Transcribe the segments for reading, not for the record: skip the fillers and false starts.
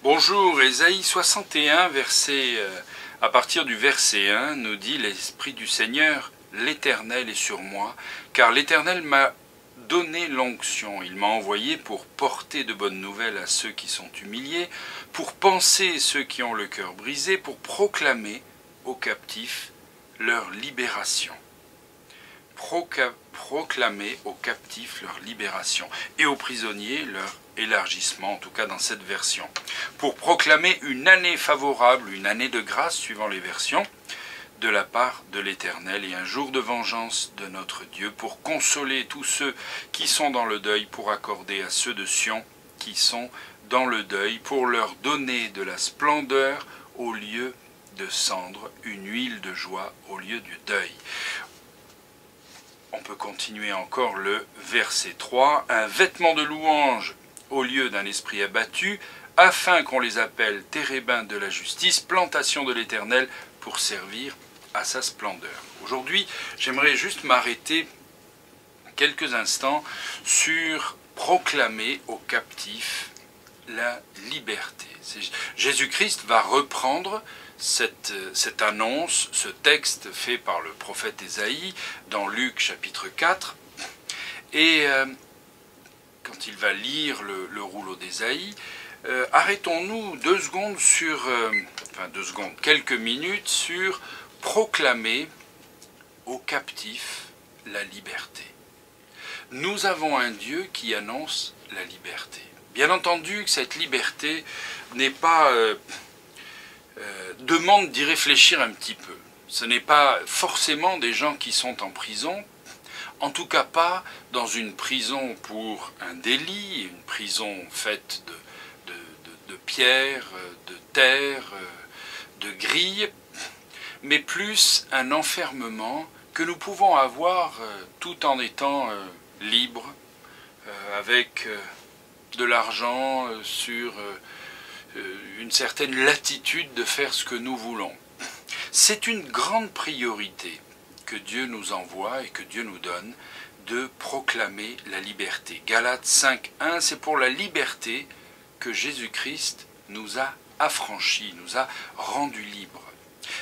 Bonjour, Ésaïe 61, à partir du verset 1, nous dit « L'Esprit du Seigneur, l'Éternel est sur moi, car l'Éternel m'a donné l'onction. Il m'a envoyé pour porter de bonnes nouvelles à ceux qui sont humiliés, pour panser ceux qui ont le cœur brisé, pour proclamer aux captifs leur libération. » Proclamer aux captifs leur libération et aux prisonniers leur élargissement, en tout cas dans cette version. Pour proclamer une année favorable, une année de grâce, suivant les versions, de la part de l'Éternel et un jour de vengeance de notre Dieu, pour consoler tous ceux qui sont dans le deuil, pour accorder à ceux de Sion qui sont dans le deuil, pour leur donner de la splendeur au lieu de cendre, une huile de joie au lieu du deuil. On peut continuer encore le verset 3. Un vêtement de louange au lieu d'un esprit abattu, afin qu'on les appelle térébins de la justice, plantation de l'Éternel, pour servir à sa splendeur. Aujourd'hui, j'aimerais juste m'arrêter quelques instants sur proclamer aux captifs la liberté. Jésus-Christ va reprendre cette annonce, ce texte fait par le prophète Ésaïe dans Luc chapitre 4, et quand il va lire le rouleau d'Ésaïe, arrêtons-nous quelques minutes sur proclamer aux captifs la liberté. Nous avons un Dieu qui annonce la liberté. Bien entendu que cette liberté n'est pas demande d'y réfléchir un petit peu. Ce n'est pas forcément des gens qui sont en prison, en tout cas pas dans une prison pour un délit, une prison faite de pierres, de terre, de grilles, mais plus un enfermement que nous pouvons avoir tout en étant libres, avec de l'argent sur une certaine latitude de faire ce que nous voulons. C'est une grande priorité que Dieu nous envoie et que Dieu nous donne de proclamer la liberté. Galates 5.1, c'est pour la liberté que Jésus-Christ nous a affranchis, nous a rendus libres.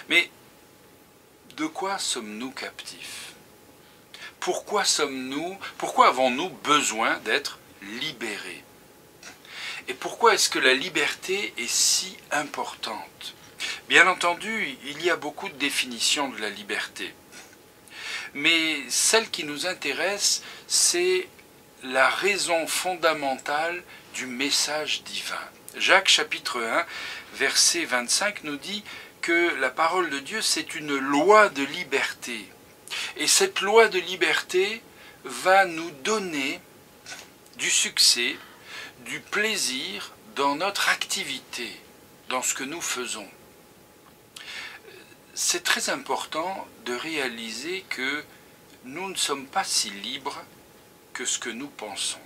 Mais de quoi sommes-nous captifs? Pourquoi avons-nous besoin d'être libérés? Et pourquoi est-ce que la liberté est si importante? Bien entendu, il y a beaucoup de définitions de la liberté. Mais celle qui nous intéresse, c'est la raison fondamentale du message divin. Jacques chapitre 1, verset 25 nous dit que la parole de Dieu, c'est une loi de liberté. Et cette loi de liberté va nous donner du succès, du plaisir dans notre activité, dans ce que nous faisons. C'est très important de réaliser que nous ne sommes pas si libres que ce que nous pensons.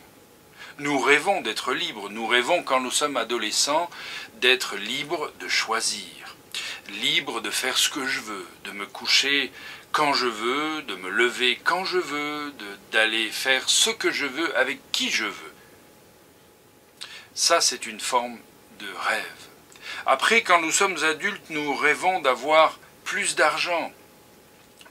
Nous rêvons d'être libres, nous rêvons quand nous sommes adolescents d'être libres de choisir, libres de faire ce que je veux, de me coucher quand je veux, de me lever quand je veux, d'aller faire ce que je veux avec qui je veux. Ça, c'est une forme de rêve. Après, quand nous sommes adultes, nous rêvons d'avoir plus d'argent.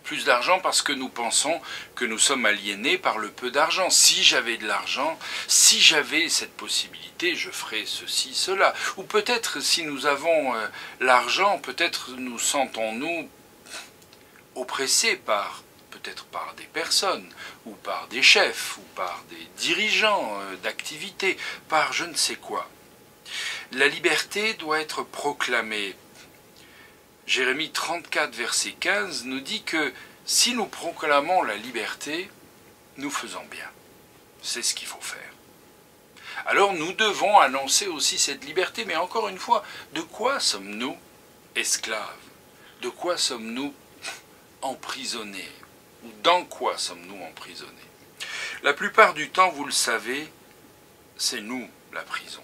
Plus d'argent parce que nous pensons que nous sommes aliénés par le peu d'argent. Si j'avais de l'argent, si j'avais cette possibilité, je ferais ceci, cela. Ou peut-être, si nous avons l'argent, peut-être nous sentons-nous oppressés peut-être par des personnes, ou par des chefs, ou par des dirigeants d'activités, par je ne sais quoi. La liberté doit être proclamée. Jérémie 34, verset 15 nous dit que si nous proclamons la liberté, nous faisons bien. C'est ce qu'il faut faire. Alors nous devons annoncer aussi cette liberté, mais encore une fois, de quoi sommes-nous esclaves? De quoi sommes-nous emprisonnés? Ou dans quoi sommes-nous emprisonnés? La plupart du temps, vous le savez, c'est nous la prison.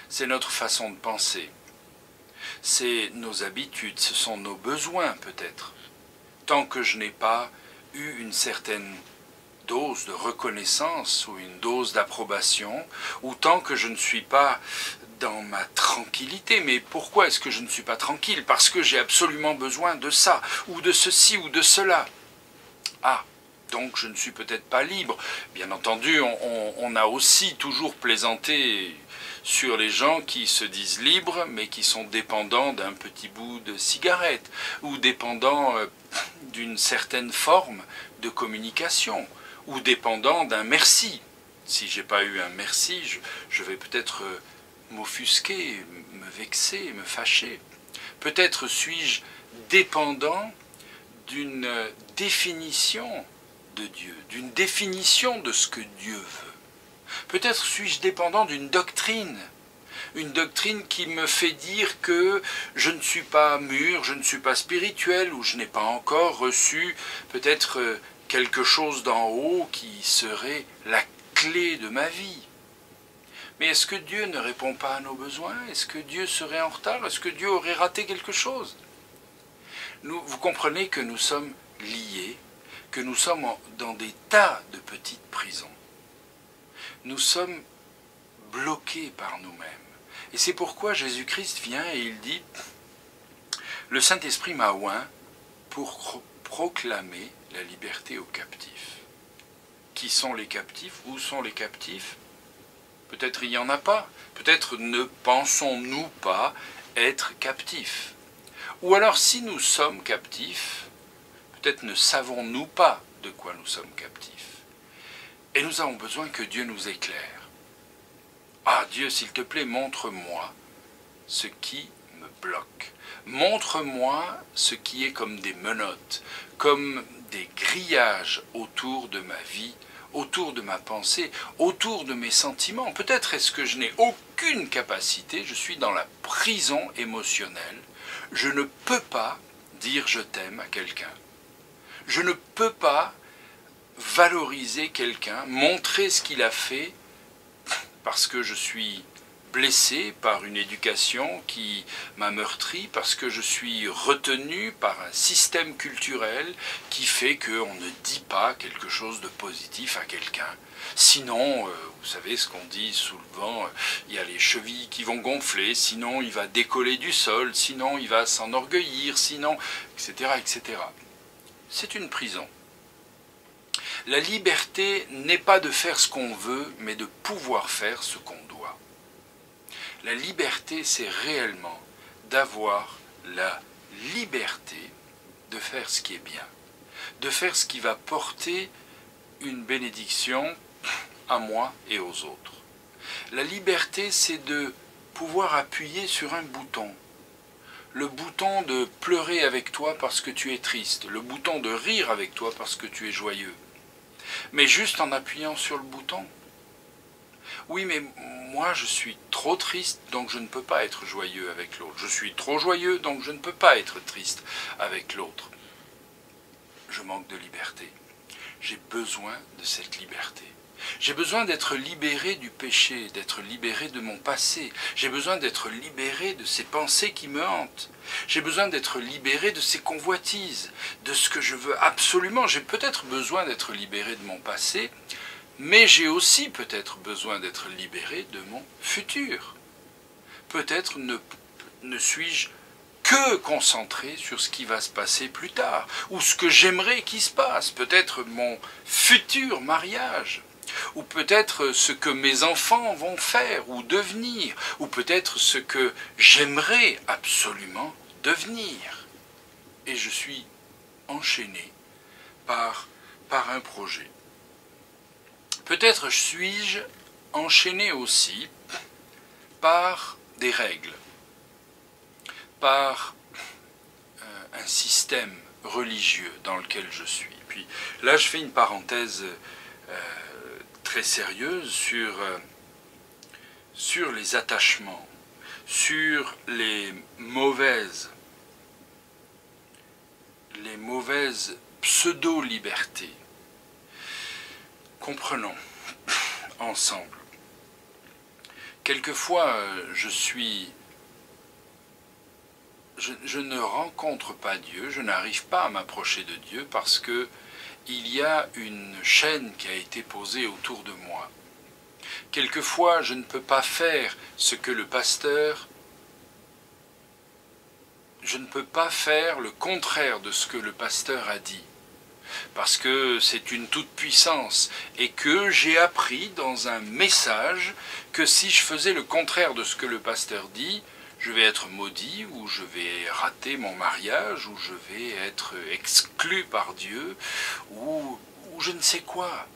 C'est notre façon de penser. C'est nos habitudes, ce sont nos besoins peut-être. Tant que je n'ai pas eu une certaine dose de reconnaissance ou une dose d'approbation, ou tant que je ne suis pas dans ma tranquillité. Mais pourquoi est-ce que je ne suis pas tranquille? Parce que j'ai absolument besoin de ça, ou de ceci, ou de cela. Ah, donc je ne suis peut-être pas libre. Bien entendu, on a aussi toujours plaisanté sur les gens qui se disent libres, mais qui sont dépendants d'un petit bout de cigarette, ou dépendants d'une certaine forme de communication, ou dépendants d'un merci. Si j'ai pas eu un merci, je vais peut-être m'offusquer, me vexer, me fâcher. Peut-être suis-je dépendant d'une définition de Dieu, d'une définition de ce que Dieu veut. Peut-être suis-je dépendant d'une doctrine, une doctrine qui me fait dire que je ne suis pas mûr, je ne suis pas spirituel, ou je n'ai pas encore reçu peut-être quelque chose d'en haut qui serait la clé de ma vie. Mais est-ce que Dieu ne répond pas à nos besoins? Est-ce que Dieu serait en retard? Est-ce que Dieu aurait raté quelque chose? Vous comprenez que nous sommes liés, que nous sommes dans des tas de petites prisons. Nous sommes bloqués par nous-mêmes. Et c'est pourquoi Jésus-Christ vient et il dit « Le Saint-Esprit m'a oint pour proclamer la liberté aux captifs. » Qui sont les captifs? Où sont les captifs? Peut-être il n'y en a pas. Peut-être ne pensons-nous pas être captifs. Ou alors si nous sommes captifs, peut-être ne savons-nous pas de quoi nous sommes captifs. Et nous avons besoin que Dieu nous éclaire. Ah Dieu, s'il te plaît, montre-moi ce qui me bloque. Montre-moi ce qui est comme des menottes, comme des grillages autour de ma vie, autour de ma pensée, autour de mes sentiments. Peut-être est-ce que je n'ai aucune capacité, je suis dans la prison émotionnelle, je ne peux pas dire je t'aime à quelqu'un. Je ne peux pas valoriser quelqu'un, montrer ce qu'il a fait, parce que je suis blessé par une éducation qui m'a meurtri, parce que je suis retenu par un système culturel qui fait qu'on ne dit pas quelque chose de positif à quelqu'un. Sinon, vous savez ce qu'on dit souvent, il y a les chevilles qui vont gonfler, sinon il va décoller du sol, sinon il va s'enorgueillir, sinon, etc., etc. C'est une prison. La liberté n'est pas de faire ce qu'on veut, mais de pouvoir faire ce qu'on doit. La liberté, c'est réellement d'avoir la liberté de faire ce qui est bien, de faire ce qui va porter une bénédiction à moi et aux autres. La liberté, c'est de pouvoir appuyer sur un bouton. Le bouton de pleurer avec toi parce que tu es triste, le bouton de rire avec toi parce que tu es joyeux. Mais juste en appuyant sur le bouton. Oui, mais moi je suis trop triste, donc je ne peux pas être joyeux avec l'autre. Je suis trop joyeux, donc je ne peux pas être triste avec l'autre. Je manque de liberté. J'ai besoin de cette liberté. J'ai besoin d'être libéré du péché, d'être libéré de mon passé. J'ai besoin d'être libéré de ces pensées qui me hantent. J'ai besoin d'être libéré de ces convoitises, de ce que je veux absolument. J'ai peut-être besoin d'être libéré de mon passé, mais j'ai aussi peut-être besoin d'être libéré de mon futur. Peut-être ne suis-je que concentré sur ce qui va se passer plus tard, ou ce que j'aimerais qu'il se passe, peut-être mon futur mariage, ou peut-être ce que mes enfants vont faire ou devenir, ou peut-être ce que j'aimerais absolument devenir. Et je suis enchaîné par un projet. Peut-être suis-je enchaîné aussi par des règles, par un système religieux dans lequel je suis. Puis là, je fais une parenthèse très sérieuse sur les attachements, sur les mauvaises pseudo-libertés. Comprenons ensemble. Quelquefois, je ne rencontre pas Dieu, je n'arrive pas à m'approcher de Dieu parce que il y a une chaîne qui a été posée autour de moi. Quelquefois, je ne peux pas faire ce que le pasteur... Je ne peux pas faire le contraire de ce que le pasteur a dit. Parce que c'est une toute-puissance et que j'ai appris dans un message que si je faisais le contraire de ce que le pasteur dit, je vais être maudit, ou je vais rater mon mariage, ou je vais être exclu par Dieu, ou je ne sais quoi.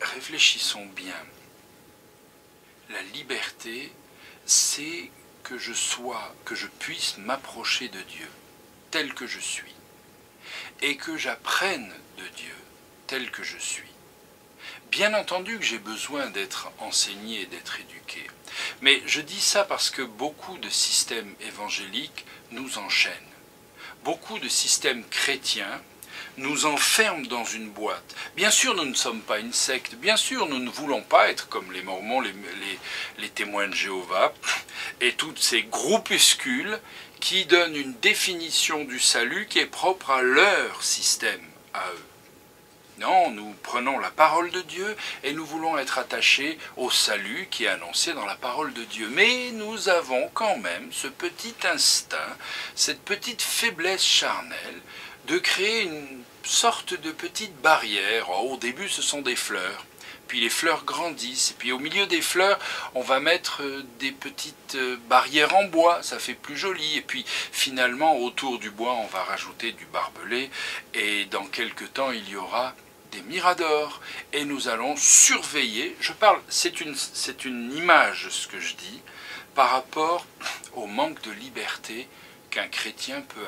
Réfléchissons bien. La liberté, c'est que je puisse m'approcher de Dieu, tel que je suis. Et que j'apprenne de Dieu tel que je suis. Bien entendu que j'ai besoin d'être enseigné et d'être éduqué. Mais je dis ça parce que beaucoup de systèmes évangéliques nous enchaînent. Beaucoup de systèmes chrétiens nous enferment dans une boîte. Bien sûr, nous ne sommes pas une secte. Bien sûr, nous ne voulons pas être comme les Mormons, les témoins de Jéhovah et tous ces groupuscules qui donnent une définition du salut qui est propre à leur système, à eux. Non, nous prenons la parole de Dieu et nous voulons être attachés au salut qui est annoncé dans la parole de Dieu. Mais nous avons quand même ce petit instinct, cette petite faiblesse charnelle de créer une sorte de petite barrière. Oh, au début, ce sont des fleurs. Puis les fleurs grandissent, et puis au milieu des fleurs, on va mettre des petites barrières en bois, ça fait plus joli, et puis finalement, autour du bois, on va rajouter du barbelé, et dans quelque temps, il y aura des miradors, et nous allons surveiller, c'est une image, ce que je dis, par rapport au manque de liberté qu'un chrétien peut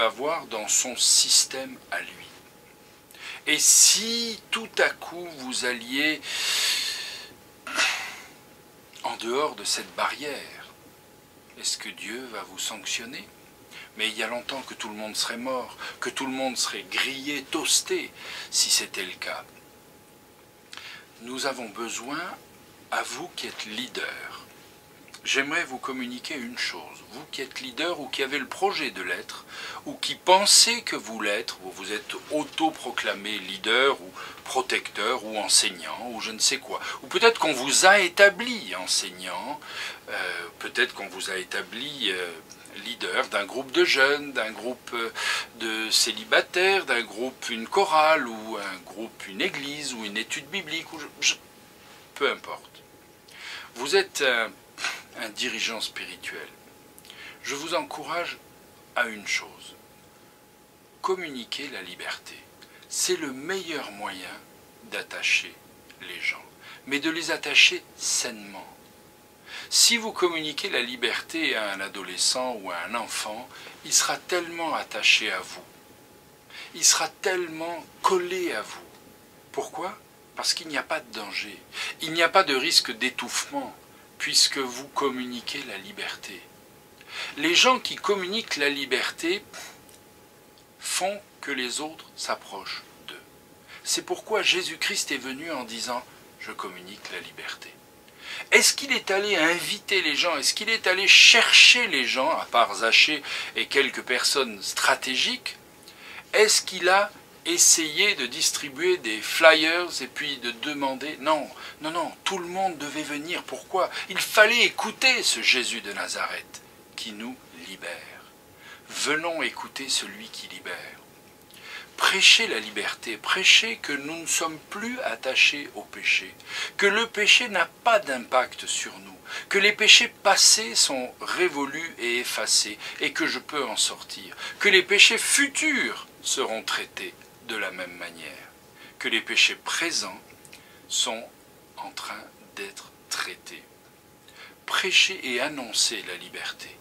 avoir dans son système à lui. Et si tout à coup vous alliez en dehors de cette barrière, est-ce que Dieu va vous sanctionner? Mais il y a longtemps que tout le monde serait mort, que tout le monde serait grillé, toasté, si c'était le cas. Nous avons besoin, à vous qui êtes leader, j'aimerais vous communiquer une chose. Vous qui êtes leader ou qui avez le projet de l'être, ou qui pensez que vous l'êtes, ou vous êtes autoproclamé leader, ou protecteur, ou enseignant, ou je ne sais quoi. Ou peut-être qu'on vous a établi enseignant, peut-être qu'on vous a établi leader d'un groupe de jeunes, d'un groupe de célibataires, d'un groupe, une chorale, ou un groupe, une église, ou une étude biblique, ou peu importe. Vous êtes un dirigeant spirituel. Je vous encourage à une chose. Communiquer la liberté. C'est le meilleur moyen d'attacher les gens, mais de les attacher sainement. Si vous communiquez la liberté à un adolescent ou à un enfant, il sera tellement attaché à vous. Il sera tellement collé à vous. Pourquoi? Parce qu'il n'y a pas de danger. Il n'y a pas de risque d'étouffement, puisque vous communiquez la liberté. Les gens qui communiquent la liberté font que les autres s'approchent d'eux. C'est pourquoi Jésus-Christ est venu en disant « Je communique la liberté ». Est-ce qu'il est allé inviter les gens? Est-ce qu'il est allé chercher les gens, à part Zachée et quelques personnes stratégiques? Est-ce qu'il a essayé de distribuer des flyers et puis de demander? Non, non, non, tout le monde devait venir. Pourquoi? Il fallait écouter ce Jésus de Nazareth qui nous libère. Venons écouter celui qui libère. Prêchez la liberté, prêchez que nous ne sommes plus attachés au péché, que le péché n'a pas d'impact sur nous, que les péchés passés sont révolus et effacés et que je peux en sortir, que les péchés futurs seront traités de la même manière, que les péchés présents sont en train d'être traités. Prêchez et annoncez la liberté.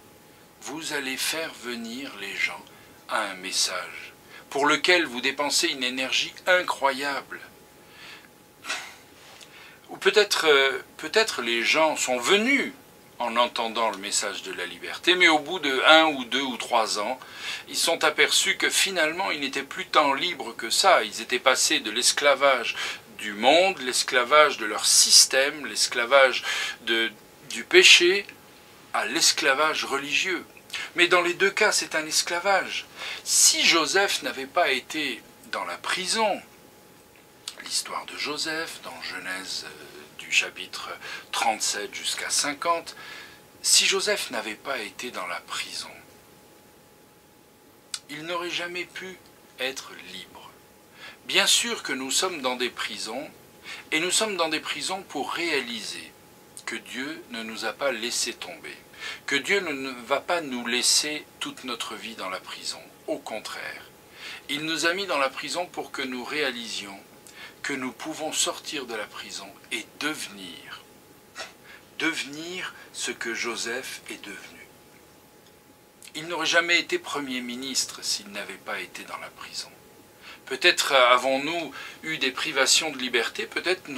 Vous allez faire venir les gens à un message pour lequel vous dépensez une énergie incroyable. Ou peut-être les gens sont venus en entendant le message de la liberté, mais au bout de 1 ou 2 ou 3 ans, ils sont aperçus que finalement ils n'étaient plus tant libres que ça. Ils étaient passés de l'esclavage du monde, l'esclavage de leur système, l'esclavage du péché, à l'esclavage religieux. Mais dans les deux cas, c'est un esclavage. Si Joseph n'avait pas été dans la prison, l'histoire de Joseph, dans Genèse du chapitre 37 jusqu'à 50, si Joseph n'avait pas été dans la prison, il n'aurait jamais pu être libre. Bien sûr que nous sommes dans des prisons, et nous sommes dans des prisons pour réaliser que Dieu ne nous a pas laissé tomber, que Dieu ne va pas nous laisser toute notre vie dans la prison. Au contraire, il nous a mis dans la prison pour que nous réalisions que nous pouvons sortir de la prison et devenir ce que Joseph est devenu. Il n'aurait jamais été Premier ministre s'il n'avait pas été dans la prison. Peut-être avons-nous eu des privations de liberté, peut-être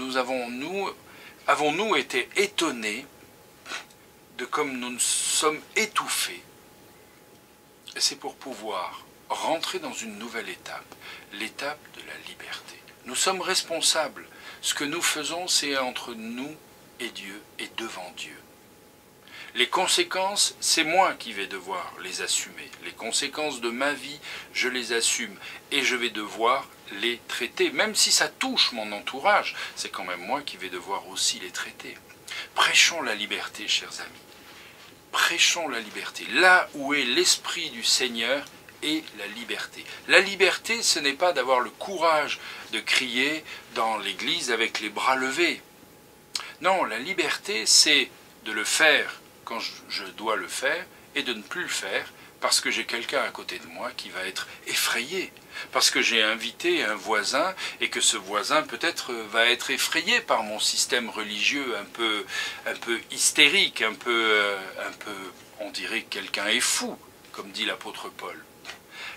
avons-nous été étonnés de comme nous nous sommes étouffés. C'est pour pouvoir rentrer dans une nouvelle étape, l'étape de la liberté. Nous sommes responsables. Ce que nous faisons, c'est entre nous et Dieu et devant Dieu. Les conséquences, c'est moi qui vais devoir les assumer. Les conséquences de ma vie, je les assume et je vais devoir les traiter. Même si ça touche mon entourage, c'est quand même moi qui vais devoir aussi les traiter. Prêchons la liberté, chers amis. Prêchons la liberté. Là où est l'Esprit du Seigneur est la liberté. La liberté, ce n'est pas d'avoir le courage de crier dans l'église avec les bras levés. Non, la liberté, c'est de le faire quand je dois le faire, et de ne plus le faire parce que j'ai quelqu'un à côté de moi qui va être effrayé, parce que j'ai invité un voisin et que ce voisin peut-être va être effrayé par mon système religieux un peu hystérique, un peu, on dirait que quelqu'un est fou, comme dit l'apôtre Paul.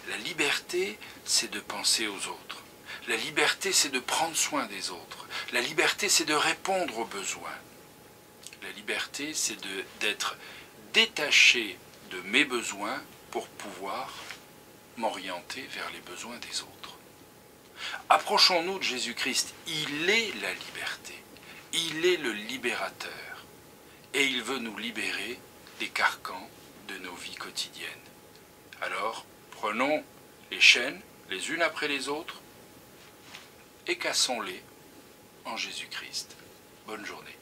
La liberté, c'est de penser aux autres. La liberté, c'est de prendre soin des autres. La liberté, c'est de répondre aux besoins. La liberté, c'est d'être détaché de mes besoins pour pouvoir m'orienter vers les besoins des autres. Approchons-nous de Jésus-Christ. Il est la liberté. Il est le libérateur. Et il veut nous libérer des carcans de nos vies quotidiennes. Alors, prenons les chaînes, les unes après les autres, et cassons-les en Jésus-Christ. Bonne journée.